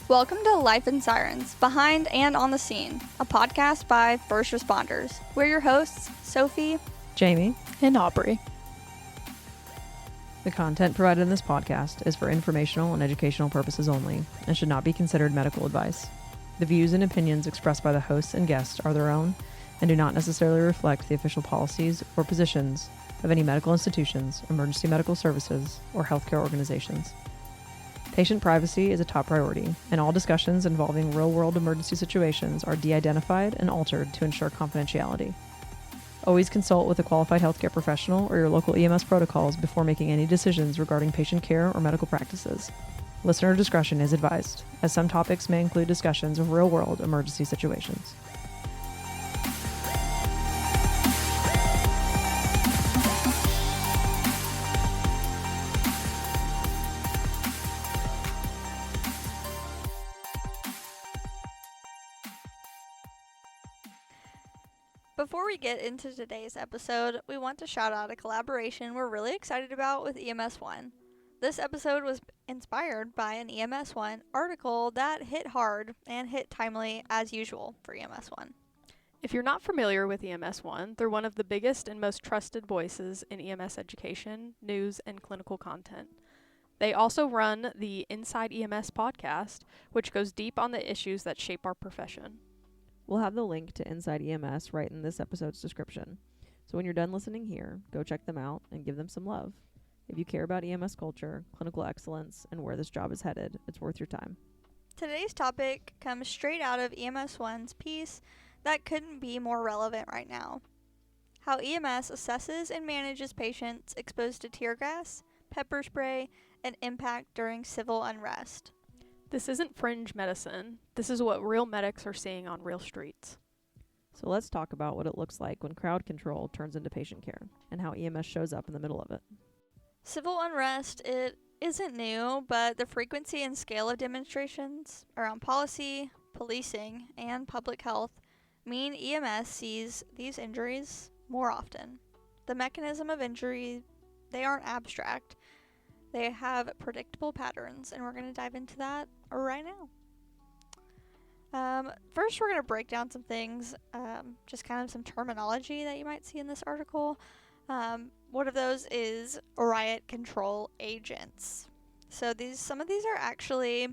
Welcome to Life in Sirens, Behind and on the Scene, a podcast by first responders. We're your hosts, Sophie, Jamie, and Aubrey. The content provided in this podcast is for informational and educational purposes only and should not be considered medical advice. The views and opinions expressed by the hosts and guests are their own and do not necessarily reflect the official policies or positions of any medical institutions, emergency medical services, or healthcare organizations. Patient privacy is a top priority, and all discussions involving real-world emergency situations are de-identified and altered to ensure confidentiality. Always consult with a qualified healthcare professional or your local EMS protocols before making any decisions regarding patient care or medical practices. Listener discretion is advised, as some topics may include discussions of real-world emergency situations. Before we get into today's episode, we want to shout out a collaboration we're really excited about with EMS1. This episode was inspired by an EMS1 article that hit hard and hit timely as usual for EMS1. If you're not familiar with EMS1, they're one of the biggest and most trusted voices in EMS education, news, and clinical content. They also run the Inside EMS podcast, which goes deep on the issues that shape our profession. We'll have the link to Inside EMS right in this episode's description. So when you're done listening here, go check them out and give them some love. If you care about EMS culture, clinical excellence, and where this job is headed, it's worth your time. Today's topic comes straight out of EMS1's piece that couldn't be more relevant right now. How EMS assesses and manages patients exposed to tear gas, pepper spray, and impact during civil unrest. This isn't fringe medicine. This is what real medics are seeing on real streets. So let's talk about what it looks like when crowd control turns into patient care, and how EMS shows up in the middle of it. Civil unrest, it isn't new, but the frequency and scale of demonstrations around policy, policing, and public health mean EMS sees these injuries more often. The mechanism of injury, they aren't abstract. They have predictable patterns, and we're going to dive into that right now. First, we're going to break down some things, just kind of some terminology that you might see in this article. One of those is riot control agents. So some of these are actually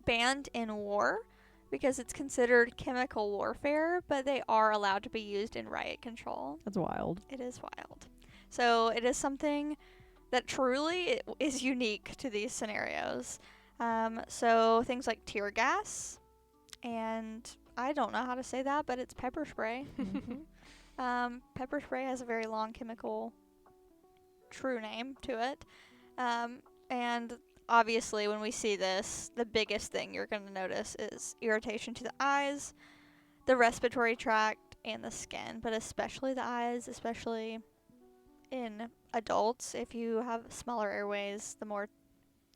banned in war because it's considered chemical warfare, but they are allowed to be used in riot control. That's wild. It is wild. So it is something that truly is unique to these scenarios. So things like tear gas, and I don't know how to say that, but it's pepper spray. Pepper spray has a very long chemical true name to it. And obviously when we see this, the biggest thing you're going to notice is irritation to the eyes, the respiratory tract, and the skin, but especially the eyes, especially in adults. If you have smaller airways, the more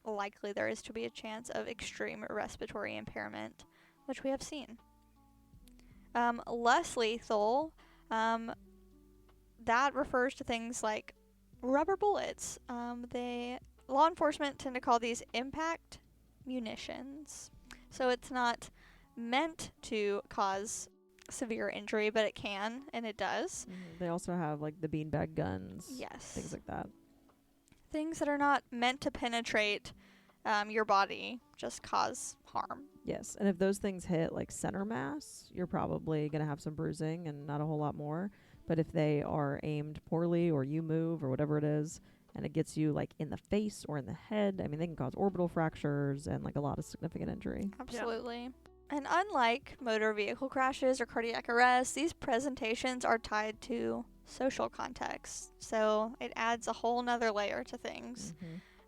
likely there is to be a chance of extreme respiratory impairment, which we have seen. Less lethal, that refers to things like rubber bullets. Law enforcement tend to call these impact munitions. So it's not meant to cause severe injury, but it can, and it does. They also have like the beanbag guns. Yes. Things like that. Things that are not meant to penetrate your body, just cause harm. Yes, and if those things hit like center mass, you're probably going to have some bruising and not a whole lot more. But if they are aimed poorly, or you move or whatever it is, and it gets you like in the face or in the head, I mean, they can cause orbital fractures and like a lot of significant injury. Absolutely. Yeah. And unlike motor vehicle crashes or cardiac arrest, these presentations are tied to social context. So it adds a whole nother layer to things.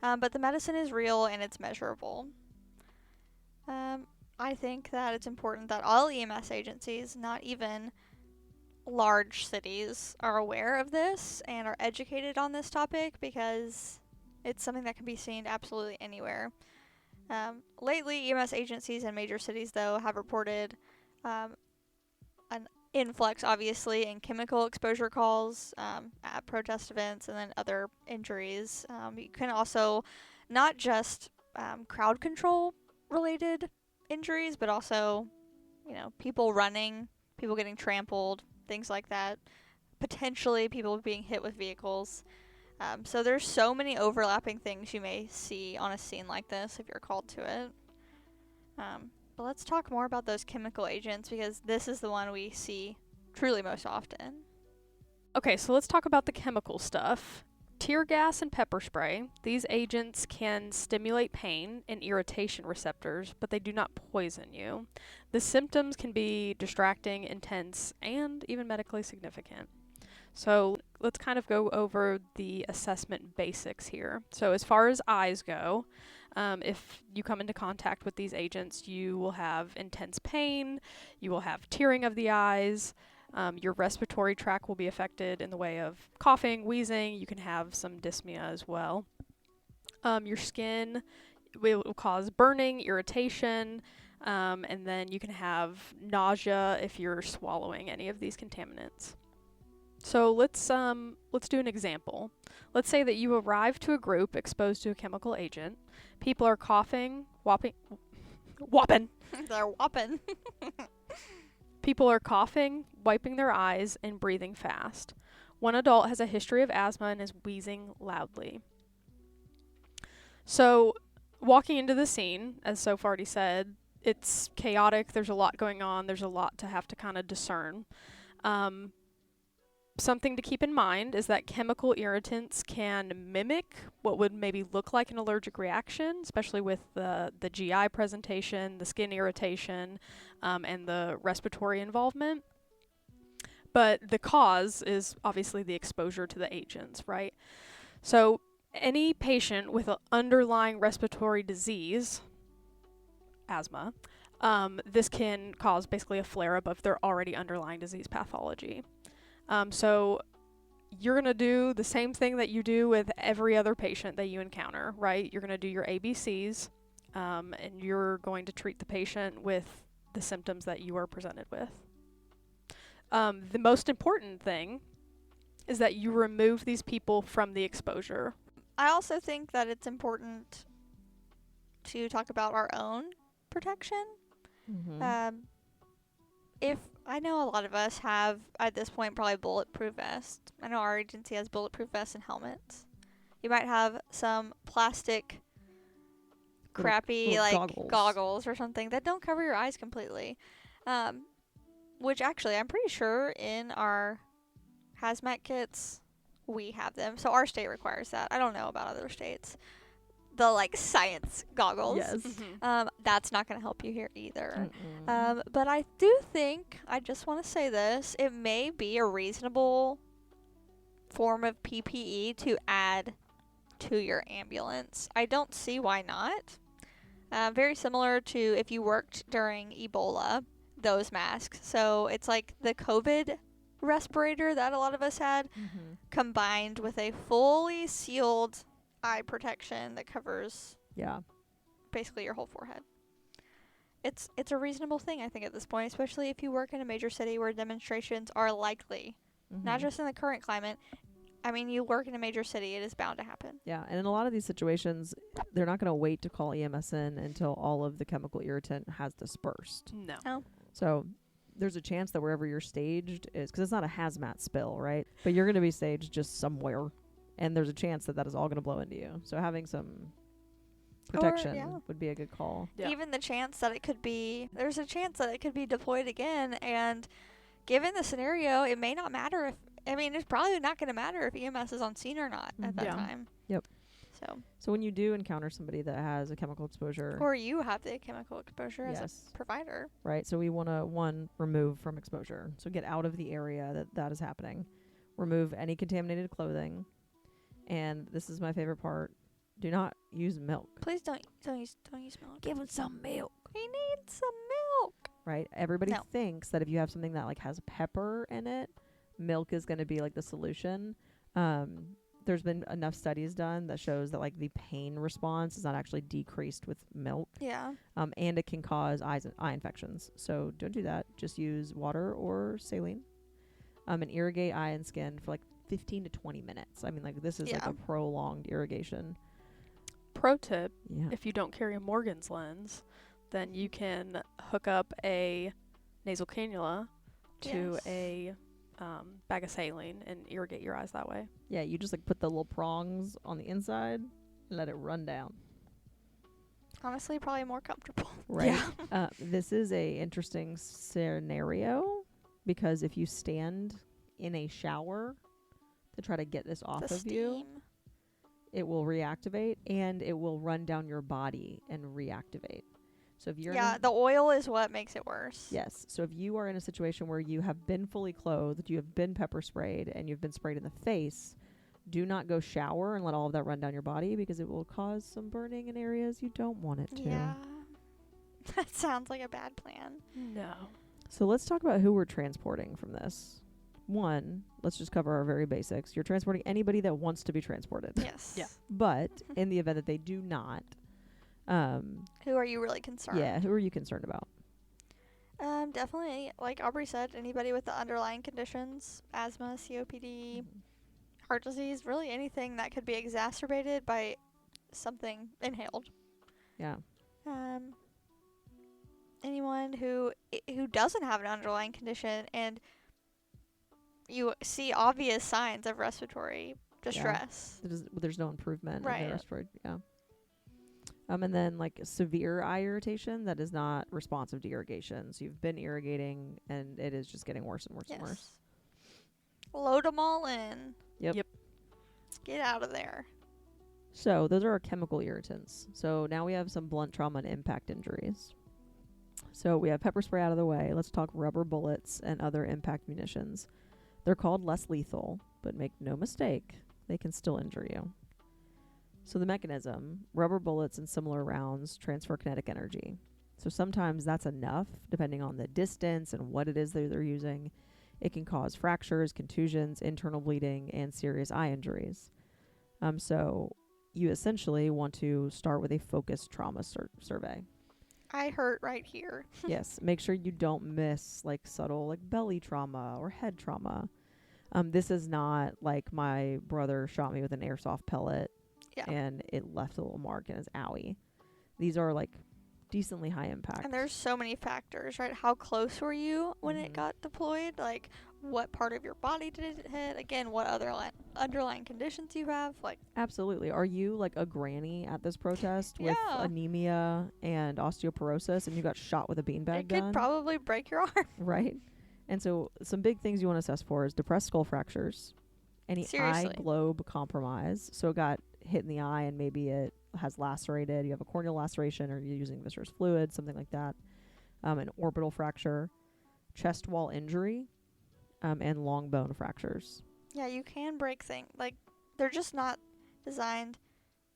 But the medicine is real and it's measurable. I think that it's important that all EMS agencies, not even large cities, are aware of this and are educated on this topic, because it's something that can be seen absolutely anywhere. Lately, EMS agencies in major cities, though, have reported an influx, obviously, in chemical exposure calls at protest events and then other injuries. You can also not just crowd control related injuries, but also, people running, people getting trampled, things like that. Potentially people being hit with vehicles. So there's so many overlapping things you may see on a scene like this if you're called to it. But let's talk more about those chemical agents, because this is the one we see truly most often. Okay, so let's talk about the chemical stuff. Tear gas and pepper spray. These agents can stimulate pain and irritation receptors, but they do not poison you. The symptoms can be distracting, intense, and even medically significant. So let's kind of go over the assessment basics here. So as far as eyes go, if you come into contact with these agents, you will have intense pain, you will have tearing of the eyes, your respiratory tract will be affected in the way of coughing, wheezing, you can have some dyspnea as well. Your skin will cause burning, irritation, and then you can have nausea if you're swallowing any of these contaminants. So let's do an example. Let's say that you arrive to a group exposed to a chemical agent. People are coughing, whopping. They're whopping. People are coughing, wiping their eyes, and breathing fast. One adult has a history of asthma and is wheezing loudly. So, walking into the scene, as Soph already said, it's chaotic. There's a lot going on. There's a lot to have to kind of discern. Something to keep in mind is that chemical irritants can mimic what would maybe look like an allergic reaction, especially with the GI presentation, the skin irritation, and the respiratory involvement. But the cause is obviously the exposure to the agents, right? So any patient with an underlying respiratory disease, asthma, this can cause basically a flare-up of their already underlying disease pathology. So you're going to do the same thing that you do with every other patient that you encounter, right? You're going to do your ABCs, and you're going to treat the patient with the symptoms that you are presented with. The most important thing is that you remove these people from the exposure. I also think that it's important to talk about our own protection. Mm-hmm. If I know a lot of us have, at this point, probably bulletproof vests. I know our agency has bulletproof vests and helmets. You might have some plastic, crappy, little goggles or something that don't cover your eyes completely. Which actually, I'm pretty sure in our hazmat kits, we have them. So our state requires that. I don't know about other states. The science goggles. Yes. Mm-hmm. That's not going to help you here either. But I do think, I just want to say this, it may be a reasonable form of PPE to add to your ambulance. I don't see why not. Very similar to if you worked during Ebola, those masks. So it's like the COVID respirator that a lot of us had, combined with a fully sealed eye protection that covers basically your whole forehead. It's a reasonable thing, I think, at this point, especially if you work in a major city where demonstrations are likely. Not just in the current climate. I mean, you work in a major city, it is bound to happen. Yeah, and in a lot of these situations, they're not going to wait to call EMS in until all of the chemical irritant has dispersed. No. Oh. So there's a chance that wherever you're staged is, because it's not a hazmat spill, right? But you're going to be staged just somewhere, and there's a chance that is all going to blow into you. So having some protection would be a good call. Yeah. Even the chance that there's a chance that it could be deployed again, and given the scenario, it may not matter it's probably not going to matter if EMS is on scene or not at that time. Yep. So when you do encounter somebody that has a chemical exposure, or you have the chemical exposure as Yes. a provider. right? So we want to, remove from exposure. So get out of the area that is happening. Remove any contaminated clothing. And this is my favorite part. Do not use milk. Please don't use milk. Give them some milk. We need some milk. Right? Everybody No. thinks that if you have something that has pepper in it, milk is going to be the solution. There's been enough studies done that shows that the pain response is not actually decreased with milk. Yeah. And it can cause eye infections. So don't do that. Just use water or saline. And irrigate eye and skin for 15 to 20 minutes. I mean, this is a prolonged irrigation. Pro tip, Yeah. if you don't carry a Morgan's lens, then you can hook up a nasal cannula to Yes. a bag of saline and irrigate your eyes that way. Yeah, you just like put the little prongs on the inside and let it run down. Honestly, probably more comfortable. Right. Yeah. This is a interesting scenario because if you stand in a shower to try to get this off The of you, steam. it will reactivate and it will run down your body and reactivate. So if you're Yeah, the oil is what makes it worse. yes. So if you are in a situation where you have been fully clothed, you have been pepper sprayed, and you've been sprayed in the face, do not go shower and let all of that run down your body because it will cause some burning in areas you don't want it to. Yeah. That sounds like a bad plan. No. So let's talk about who we're transporting from this. One, let's just cover our very basics. You're transporting anybody that wants to be transported. Yes. Yeah. But in the event that they do not, Who are you really concerned? yeah, who are you concerned about? Definitely, like Aubrey said, anybody with the underlying conditions, asthma, COPD, heart disease, really anything that could be exacerbated by something inhaled. Yeah. Anyone who doesn't have an underlying condition and you see obvious signs of respiratory distress. There's no improvement in Right. their respiratory. Yeah. And then like severe eye irritation that is not responsive to irrigation. So you've been irrigating and it is just getting worse and worse and worse. Load them all in. Yep. Get out of there. So those are our chemical irritants. So now we have some blunt trauma and impact injuries. So we have pepper spray out of the way. Let's talk rubber bullets and other impact munitions. They're called less lethal, but make no mistake, they can still injure you. So the mechanism, rubber bullets and similar rounds transfer kinetic energy. So sometimes that's enough, depending on the distance and what it is that they're using. It can cause fractures, contusions, internal bleeding, and serious eye injuries. So you essentially want to start with a focused trauma survey. I hurt right here. Yes, make sure you don't miss like subtle like belly trauma or head trauma. This is not like my brother shot me with an airsoft pellet and it left a little mark in his owie. These are like decently high impact. And there's so many factors, right? How close were you when it got deployed? Like, what part of your body did it hit? Again, what other underlying conditions you have? Like, absolutely. Are you like a granny at this protest with anemia and osteoporosis and you got shot with a beanbag gun? It could probably break your arm. Right. And so some big things you want to assess for is depressed skull fractures, any eye globe compromise. So it got hit in the eye and maybe it has lacerated. You have a corneal laceration or you're using viscerous fluid, something like that. An orbital fracture, chest wall injury, and long bone fractures. Yeah, you can break things. Like, they're just not designed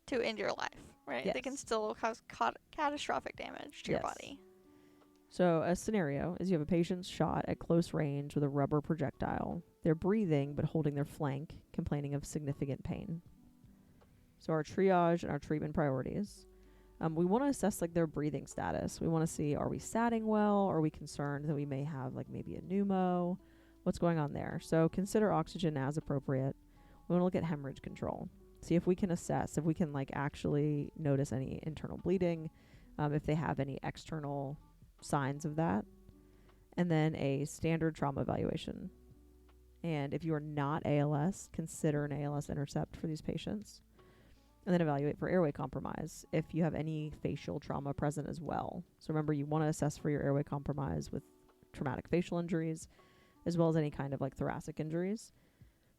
to end your life, right? Yes. They can still cause catastrophic damage to your body. So a scenario is you have a patient shot at close range with a rubber projectile. They're breathing but holding their flank, complaining of significant pain. So our triage and our treatment priorities. We want to assess like their breathing status. We want to see, are we satting well? Are we concerned that we may have like maybe a pneumo? What's going on there? So consider oxygen as appropriate. We want to look at hemorrhage control. See if we can assess, if we can like actually notice any internal bleeding, if they have any external signs of that. And then a standard trauma evaluation. And if you are not ALS, consider an ALS intercept for these patients. And then evaluate for airway compromise if you have any facial trauma present as well. So remember, you want to assess for your airway compromise with traumatic facial injuries, as well as any kind of like thoracic injuries.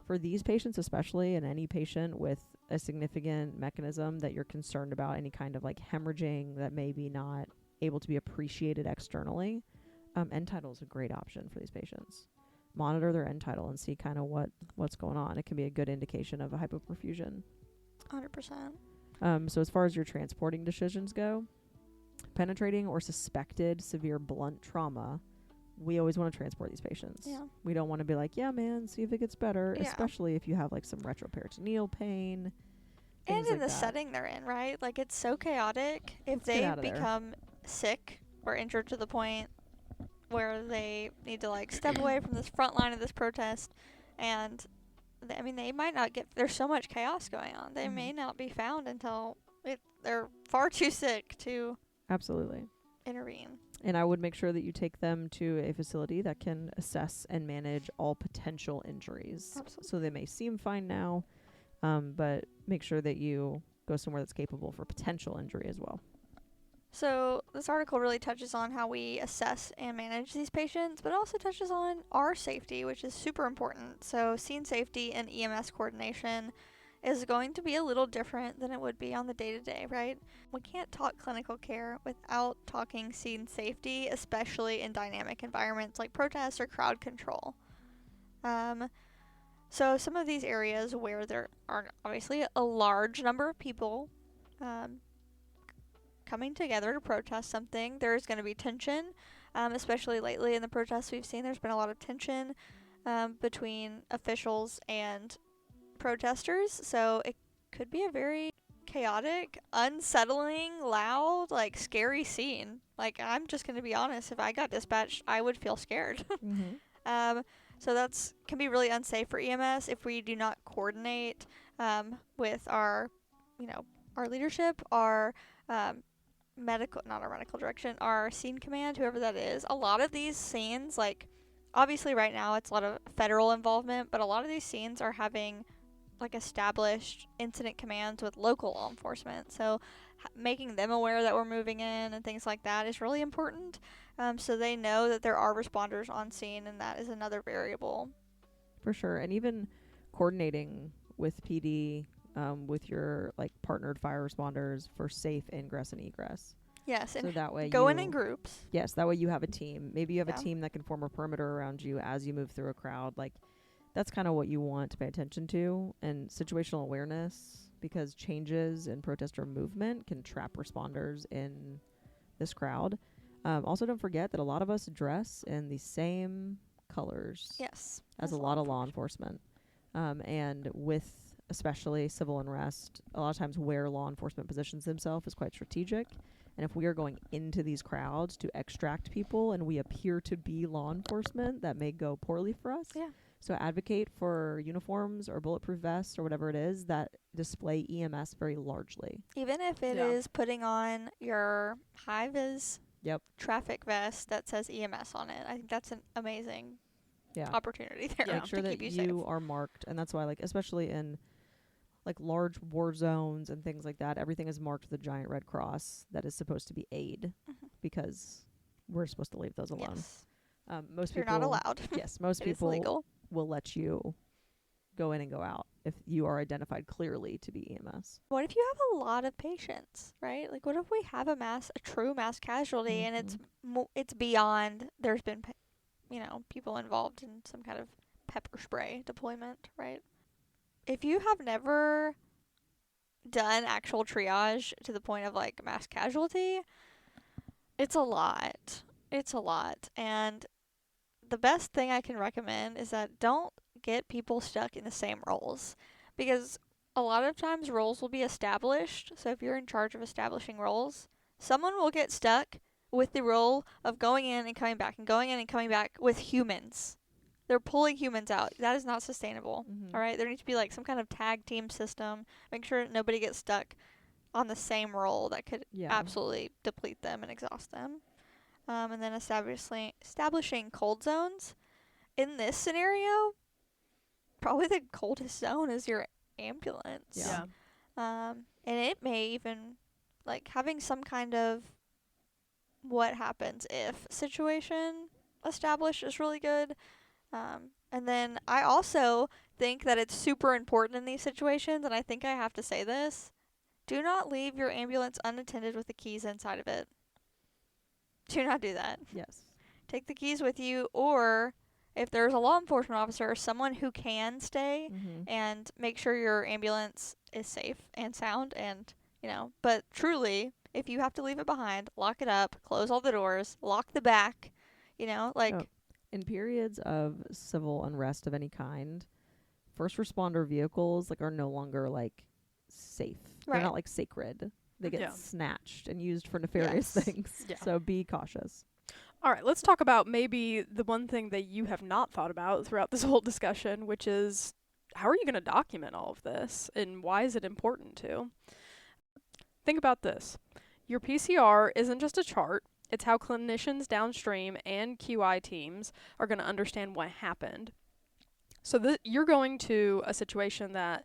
For these patients especially, and any patient with a significant mechanism that you're concerned about, any kind of like hemorrhaging that may be not able to be appreciated externally, end tidal is a great option for these patients. Monitor their end tidal and see kind of what's going on. It can be a good indication of a hypoperfusion. 100%. So as far as your transporting decisions go, penetrating or suspected severe blunt trauma, we always want to transport these patients. Yeah. We don't want to be like, yeah, man, see if it gets better, especially if you have like some retroperitoneal pain. And in the setting they're in, right? Like, it's so chaotic. If they become sick or injured to the point where they need to like step away from this front line of this protest, and they might not get, there's so much chaos going on. They may not be found until they're far too sick to absolutely intervene. And I would make sure that you take them to a facility that can assess and manage all potential injuries. Absolutely. So they may seem fine now, but make sure that you go somewhere that's capable for potential injury as well. So this article really touches on how we assess and manage these patients, but also touches on our safety, which is super important. So scene safety and EMS coordination is going to be a little different than it would be on the day-to-day, right? We can't talk clinical care without talking scene safety, especially in dynamic environments like protests or crowd control. So some of these areas where there are obviously a large number of people coming together to protest something, there's going to be tension, especially lately in the protests we've seen. There's been a lot of tension between officials and protesters, so it could be a very chaotic, unsettling, loud, like scary scene. Like, I'm just going to be honest, if I got dispatched, I would feel scared. So that's can be really unsafe for EMS if we do not coordinate with our leadership, our not our medical direction, our scene command, whoever that is. A lot of these scenes, like, obviously right now it's a lot of federal involvement, but a lot of these scenes are having like established incident commands with local law enforcement. So making them aware that we're moving in and things like that is really important. So they know that there are responders on scene, and that is another variable. For sure. And even coordinating with PD, with your like partnered fire responders for safe ingress and egress. Yes, So and that way go in groups. Yes, that way you have a team. Maybe you have Yeah. a team that can form a perimeter around you as you move through a crowd. Like, that's kind of what you want to pay attention to. And situational awareness, because changes in protester movement can trap responders in this crowd. Also, don't forget that a lot of us dress in the same colors Yes, as a lot of law enforcement. And with especially civil unrest, a lot of times where law enforcement positions themselves is quite strategic. And if we are going into these crowds to extract people and we appear to be law enforcement, that may go poorly for us. Yeah. So advocate for uniforms or bulletproof vests or whatever it is that display EMS very largely. Even if it is putting on your high-vis traffic vest that says EMS on it. I think that's an amazing opportunity there. Make sure to that keep you you safe. are marked. And that's why, like, especially in like large war zones and things like that, everything is marked with a giant red cross that is supposed to be aid because we're supposed to leave those alone. Yes. Most You're people not allowed. Yes, most It is people illegal. will let you go in and go out if you are identified clearly to be EMS. What if you have a lot of patients, right? Like, what if we have a true mass casualty, and it's beyond, there's been, people involved in some kind of pepper spray deployment, right? If you have never done actual triage to the point of, like, mass casualty, it's a lot. It's a lot. And the best thing I can recommend is that don't get people stuck in the same roles, because a lot of times roles will be established. So if you're in charge of establishing roles, someone will get stuck with the role of going in and coming back and going in and coming back with humans. They're pulling humans out. That is not sustainable. All right, there needs to be like some kind of tag team system. Make sure nobody gets stuck on the same role that could absolutely deplete them and exhaust them. And then establishing cold zones. In this scenario, probably the coldest zone is your ambulance. Yeah. And it may even, like, having some kind of what happens if situation established is really good. And then I also think that it's super important in these situations, and I think I have to say this: do not leave your ambulance unattended with the keys inside of it. Do not do that. Yes. Take the keys with you, or if there's a law enforcement officer or someone who can stay and make sure your ambulance is safe and sound, and, but truly, if you have to leave it behind, lock it up, close all the doors, lock the back, in periods of civil unrest of any kind, first responder vehicles are no longer safe. Right. They're not sacred. They get snatched and used for nefarious things. Yeah. So be cautious. All right, let's talk about maybe the one thing that you have not thought about throughout this whole discussion, which is how are you going to document all of this, and why is it important to? Think about this. Your PCR isn't just a chart. It's how clinicians downstream and QI teams are going to understand what happened. So you're going to a situation that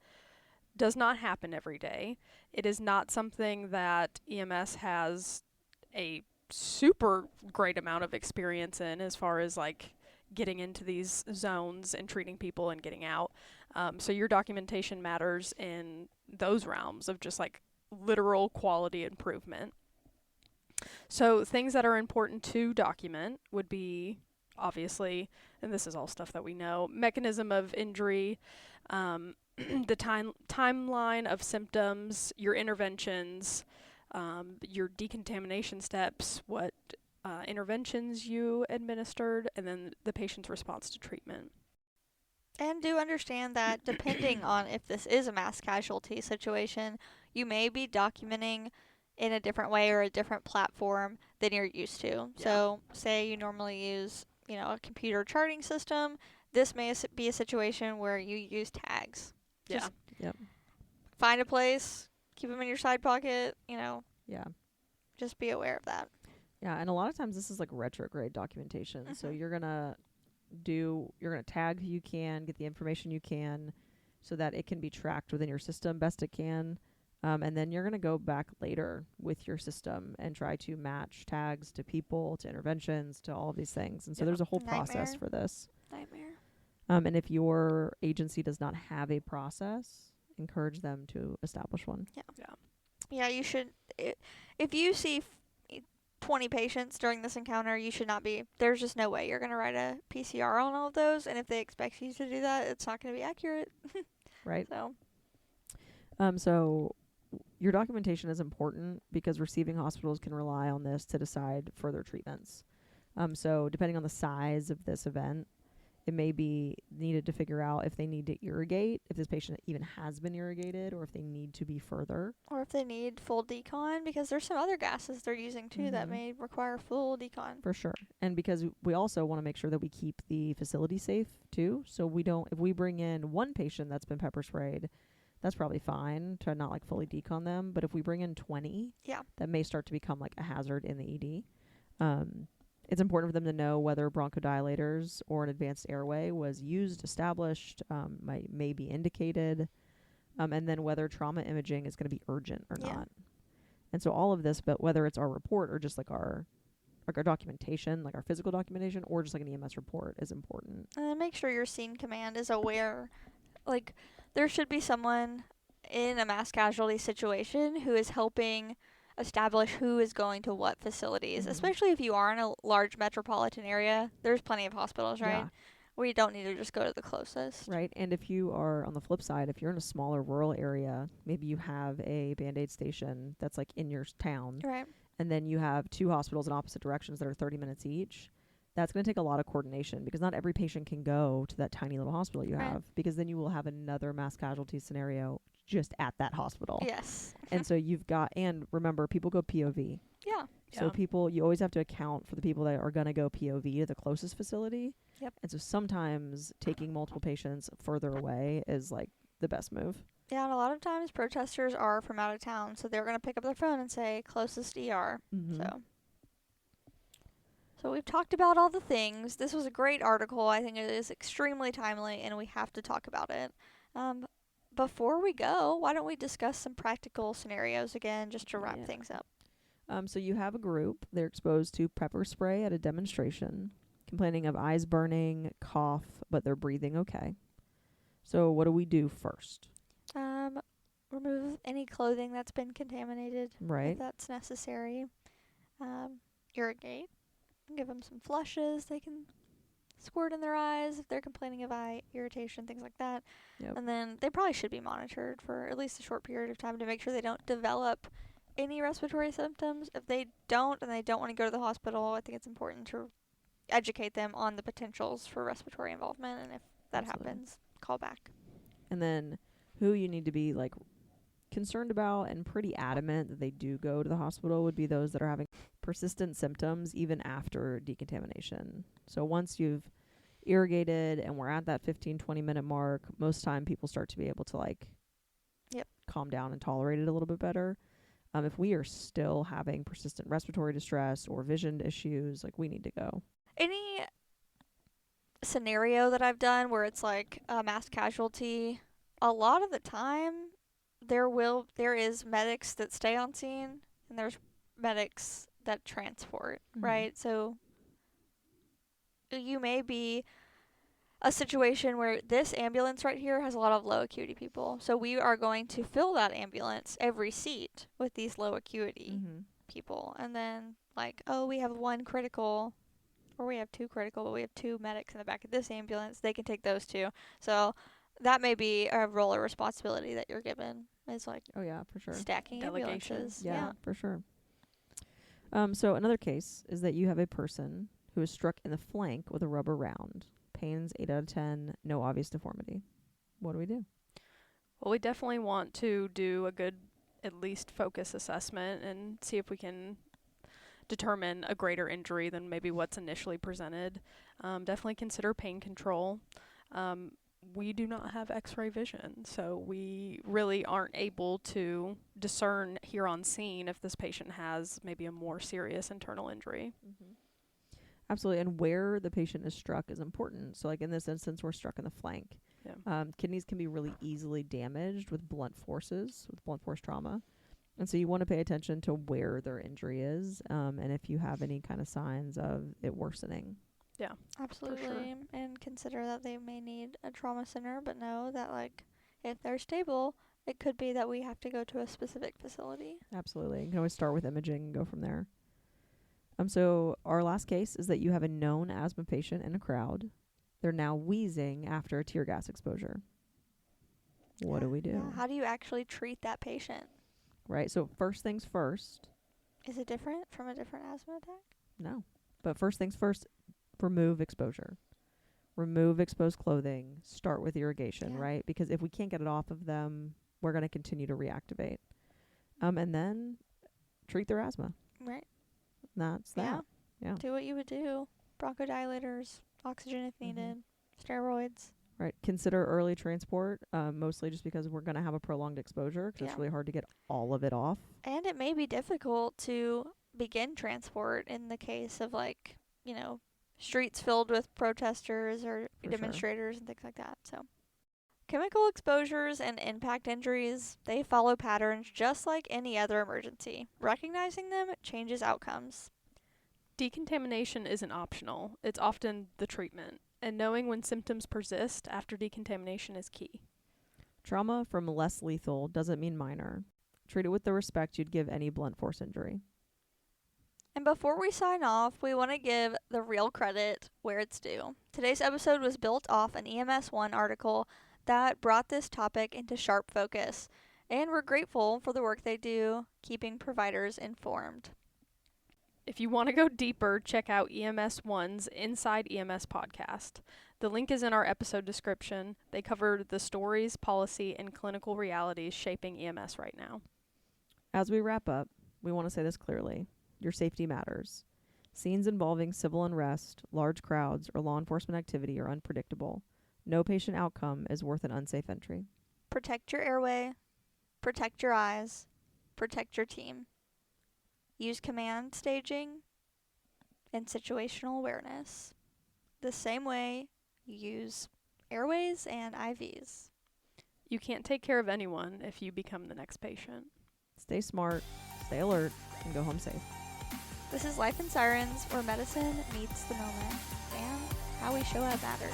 does not happen every day. It is not something that EMS has a super great amount of experience in as far as like getting into these zones and treating people and getting out. So your documentation matters in those realms of just like literal quality improvement. So things that are important to document would be obviously, and this is all stuff that we know, mechanism of injury, the timeline of symptoms, your interventions, your decontamination steps, what interventions you administered, and then the patient's response to treatment. And do understand that depending on if this is a mass casualty situation, you may be documenting in a different way or a different platform than you're used to. Yeah. So say you normally use, a computer charting system. This may be a situation where you use tags. Just find a place, keep them in your side pocket, Yeah. just be aware of that. Yeah, and a lot of times this is like retrograde documentation. So you're gonna tag who you can, get the information you can, so that it can be tracked within your system best it can. And then you're gonna go back later with your system and try to match tags to people, to interventions, to all of these things. And so there's a whole process for this. Nightmare. And if your agency does not have a process, encourage them to establish one. Yeah, you should. If you see 20 patients during this encounter, you should not be. There's just no way you're going to write a PCR on all of those. And if they expect you to do that, it's not going to be accurate. Right. So your documentation is important because receiving hospitals can rely on this to decide further treatments. So depending on the size of this event, it may be needed to figure out if they need to irrigate, if this patient even has been irrigated, or if they need to be further. Or if they need full decon, because there's some other gases they're using too that may require full decon. For sure. And because we also want to make sure that we keep the facility safe too. So if we bring in one patient that's been pepper sprayed, that's probably fine to not like fully decon them. But if we bring in 20, that may start to become like a hazard in the ED. It's important for them to know whether bronchodilators or an advanced airway was used, established, may be indicated, and then whether trauma imaging is going to be urgent or not. And so all of this, but whether it's our report or just like our documentation, like our physical documentation, or just like an EMS report is important. And make sure your scene command is aware. Like, there should be someone in a mass casualty situation who is helping establish who is going to what facilities, especially if you are in a large metropolitan area. There's plenty of hospitals, right? Yeah. Where you don't need to just go to the closest. Right. And if you are on the flip side, if you're in a smaller rural area, maybe you have a Band-Aid station that's like in your town. Right. And then you have two hospitals in opposite directions that are 30 minutes each. That's going to take a lot of coordination because not every patient can go to that tiny little hospital you have, because then you will have another mass casualty scenario just at that hospital. Yes. And so and remember, people go POV. Yeah. So you always have to account for the people that are going to go POV to the closest facility. Yep. And so sometimes taking multiple patients further away is like the best move. Yeah, and a lot of times protesters are from out of town, so they're going to pick up their phone and say closest ER. So we've talked about all the things. This was a great article. I think it is extremely timely, and we have to talk about it. Before we go, why don't we discuss some practical scenarios again, just to wrap things up? So you have a group. They're exposed to pepper spray at a demonstration, complaining of eyes burning, cough, but they're breathing okay. So what do we do first? Remove any clothing that's been contaminated. Right. If that's necessary. Irrigate. Give them some flushes. They can squirt in their eyes if they're complaining of eye irritation, things like that. Yep. And then they probably should be monitored for at least a short period of time to make sure they don't develop any respiratory symptoms. If they don't and they don't want to go to the hospital, I think it's important to educate them on the potentials for respiratory involvement, and if that happens, call back. And then who you need to be like concerned about and pretty adamant that they do go to the hospital would be those that are having persistent symptoms even after decontamination. So once you've irrigated and we're at that 15-20 minute mark, most time people start to be able to like calm down and tolerate it a little bit better. If we are still having persistent respiratory distress or vision issues, like, we need to go. Any scenario that I've done where it's like a mass casualty, a lot of the time there is medics that stay on scene and there's medics that transport, right? So you may be a situation where this ambulance right here has a lot of low acuity people. So we are going to fill that ambulance, every seat, with these low acuity people. And then, like, oh, we have one critical, or we have two critical, but we have two medics in the back of this ambulance. They can take those two. So that may be a role or responsibility that you're given, is like, oh yeah, for sure, stacking Delegation. ambulances. Yeah, for sure. So another case is that you have a person who is struck in the flank with a rubber round. Pains 8 out of 10, no obvious deformity. What do we do? Well, we definitely want to do a good, at least focus assessment and see if we can determine a greater injury than maybe what's initially presented. Definitely consider pain control. We do not have x-ray vision, so we really aren't able to discern here on scene if this patient has maybe a more serious internal injury. Absolutely, and where the patient is struck is important. So, like, in this instance, we're struck in the flank. Yeah. Kidneys can be really easily damaged with blunt force trauma. And so you want to pay attention to where their injury is, and if you have any kind of signs of it worsening. Yeah, Absolutely. sure. And consider that they may need a trauma center, but know that, like, if they're stable, it could be that we have to go to a specific facility. Absolutely. You can always start with imaging and go from there. So our last case is that you have a known asthma patient in a crowd. They're now wheezing after a tear gas exposure. What do we do? Yeah. How do you actually treat that patient? Right? So first things first. Is it different from a different asthma attack? No. But first things first, remove exposure. Remove exposed clothing. Start with irrigation, Yeah. right? Because if we can't get it off of them, we're going to continue to reactivate. And then treat their asthma. Right. That's that. Yeah. Do what you would do. Bronchodilators, oxygen if needed, steroids. Right. Consider early transport, mostly just because we're going to have a prolonged exposure, because it's really hard to get all of it off. And it may be difficult to begin transport in the case of, like, you know, streets filled with protesters or demonstrators and things like that. So chemical exposures and impact injuries, they follow patterns just like any other emergency. Recognizing them changes outcomes. Decontamination isn't optional. It's often the treatment. And knowing when symptoms persist after decontamination is key. Trauma from less lethal doesn't mean minor. Treat it with the respect you'd give any blunt force injury. And before we sign off, we want to give the real credit where it's due. Today's episode was built off an EMS1 article that brought this topic into sharp focus, and we're grateful for the work they do keeping providers informed. If you want to go deeper, check out EMS1's Inside EMS podcast. The link is in our episode description. They cover the stories, policy, and clinical realities shaping EMS right now. As we wrap up, we want to say this clearly. Your safety matters. Scenes involving civil unrest, large crowds, or law enforcement activity are unpredictable. No patient outcome is worth an unsafe entry. Protect your airway, protect your eyes, protect your team. Use command staging and situational awareness the same way you use airways and IVs. You can't take care of anyone if you become the next patient. Stay smart, stay alert, and go home safe. This is Life in Sirens, where medicine meets the moment and how we show up matters.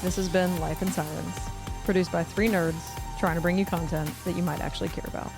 This has been Life in Sirens, produced by 3 nerds trying to bring you content that you might actually care about.